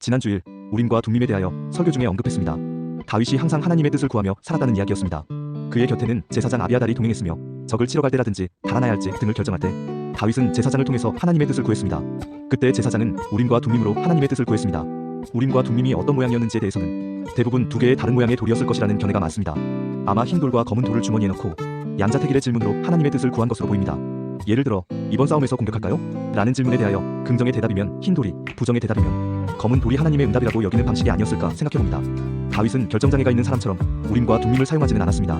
지난 주일 우림과 둠밈에 대하여 설교 중에 언급했습니다. 다윗이 항상 하나님의 뜻을 구하며 살았다는 이야기였습니다. 그의 곁에는 제사장 아비아달이 동행했으며 적을 치러 갈 때라든지 달아나야 할지 등을 결정할 때 다윗은 제사장을 통해서 하나님의 뜻을 구했습니다. 그때 제사장은 우림과 둠밈으로 하나님의 뜻을 구했습니다. 우림과 둠밈이 어떤 모양이었는지에 대해서는 대부분 두 개의 다른 모양의 돌이었을 것이라는 견해가 많습니다. 아마 흰 돌과 검은 돌을 주머니에 넣고 양자택일의 질문으로 하나님의 뜻을 구한 것으로 보입니다. 예를 들어 이번 싸움에서 공격할까요? 라는 질문에 대하여 긍정의 대답이면 흰 돌이, 부정의 대답이면 검은 돌이 하나님의 응답이라고 여기는 방식이 아니었을까 생각해봅니다. 다윗은 결정장애가 있는 사람처럼 우림과 둠밈을 사용하지는 않았습니다.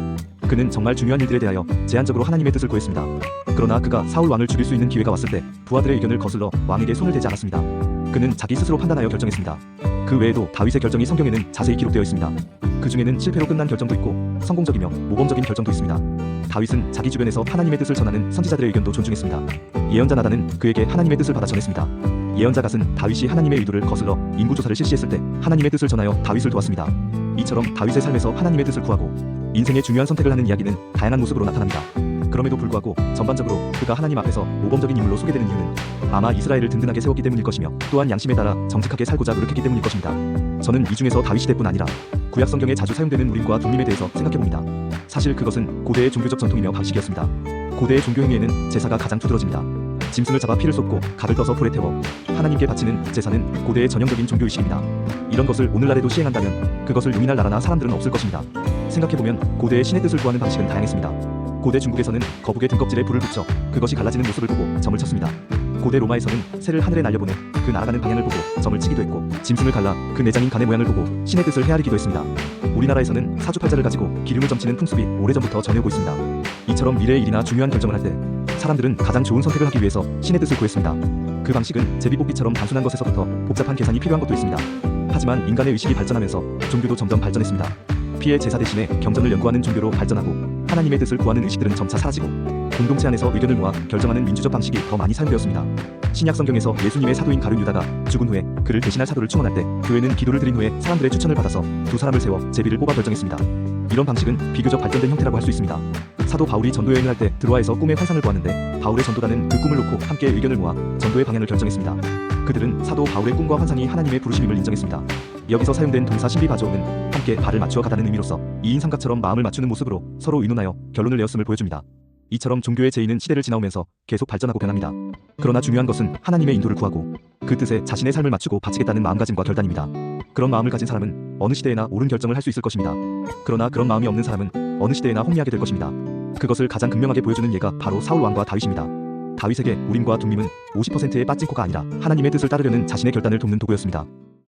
그는 정말 중요한 일들에 대하여 제한적으로 하나님의 뜻을 구했습니다. 그러나 그가 사울 왕을 죽일 수 있는 기회가 왔을 때 부하들의 의견을 거슬러 왕에게 손을 대지 않았습니다. 그는 자기 스스로 판단하여 결정했습니다. 그 외에도 다윗의 결정이 성경에는 자세히 기록되어 있습니다. 그 중에는 실패로 끝난 결정도 있고 성공적이며 모범적인 결정도 있습니다. 다윗은 자기 주변에서 하나님의 뜻을 전하는 선지자들의 의견도 존중했습니다. 예언자 나단은 그에게 하나님의 뜻을 받아 전했습니다. 예언자 갓은 다윗이 하나님의 의도를 거슬러 인구조사를 실시했을 때 하나님의 뜻을 전하여 다윗을 도왔습니다. 이처럼 다윗의 삶에서 하나님의 뜻을 구하고 인생의 중요한 선택을 하는 이야기는 다양한 모습으로 나타납니다. 그럼에도 불구하고 전반적으로 그가 하나님 앞에서 모범적인 인물로 소개되는 이유는 아마 이스라엘을 든든하게 세웠기 때문일 것이며 또한 양심에 따라 정직하게 살고자 노력했기 때문일 것입니다. 저는 이 중에서 다윗시대뿐 아니라 구약 성경에 자주 사용되는 우림과 둠밈에 대해서 생각해봅니다. 사실 그것은 고대의 종교적 전통이며 방식이었습니다. 고대의 종교 행위에는 제사가 가장 두드러집니다. 짐승을 잡아 피를 쏟고 각을 떠서 불에 태워 하나님께 바치는 제사는 고대의 전형적인 종교의식입니다. 이런 것을 오늘날에도 시행한다면 그것을 용인할 나라나 사람들은 없을 것입니다. 생각해보면 고대의 신의 뜻을 구하는 방식은 다양했습니다. 고대 중국에서는 거북의 등껍질에 불을 붙여 그것이 갈라지는 모습을 보고 점을 쳤습니다. 고대 로마에서는 새를 하늘에 날려보내 그 날아가는 방향을 보고 점을 치기도 했고 짐승을 갈라 그 내장인 간의 모양을 보고 신의 뜻을 헤아리기도 했습니다. 우리나라에서는 사주팔자를 가지고 기름을 점치는 풍습이 오래전부터 전해오고 있습니다. 이처럼 미래의 일이나 중요한 결정을 할 때 사람들은 가장 좋은 선택을 하기 위해서 신의 뜻을 구했습니다. 그 방식은 제비뽑기처럼 단순한 것에서부터 복잡한 계산이 필요한 것도 있습니다. 하지만 인간의 의식이 발전하면서 종교도 점점 발전했습니다. 피의 제사 대신에 경전을 연구하는 종교로 발전하고 하나님의 뜻을 구하는 의식들은 점차 사라지고 공동체 안에서 의견을 모아 결정하는 민주적 방식이 더 많이 사용되었습니다. 신약 성경에서 예수님의 사도인 가룟 유다가 죽은 후에 그를 대신할 사도를 충원할 때 교회는 기도를 드린 후에 사람들의 추천을 받아서 두 사람을 세워 제비를 뽑아 결정했습니다. 이런 방식은 비교적 발전된 형태라고 할 수 있습니다. 사도 바울이 전도 여행을 할 때 드로아에서 꿈의 환상을 보았는데 바울의 전도단은 그 꿈을 놓고 함께 의견을 모아 전도의 방향을 결정했습니다. 그들은 사도 바울의 꿈과 환상이 하나님의 부르심임을 인정했습니다. 여기서 사용된 동사 신비바조는 함께 발을 맞추어 가다는 의미로서 2인 삼각처럼 마음을 맞추는 모습으로 서로 의논하여 결론을 내었음을 보여줍니다. 이처럼 종교의 제의는 시대를 지나오면서 계속 발전하고 변합니다. 그러나 중요한 것은 하나님의 인도를 구하고 그 뜻에 자신의 삶을 맞추고 바치겠다는 마음가짐과 결단입니다. 그런 마음을 가진 사람은 어느 시대에나 옳은 결정을 할 수 있을 것입니다. 그러나 그런 마음이 없는 사람은 어느 시대에나 혼미하게 될 것입니다. 그것을 가장 극명하게 보여주는 예가 바로 사울 왕과 다윗입니다. 다윗에게 우림과 둠밈은 50%의 빠진코가 아니라 하나님의 뜻을 따르려는 자신의 결단을 돕는 도구였습니다.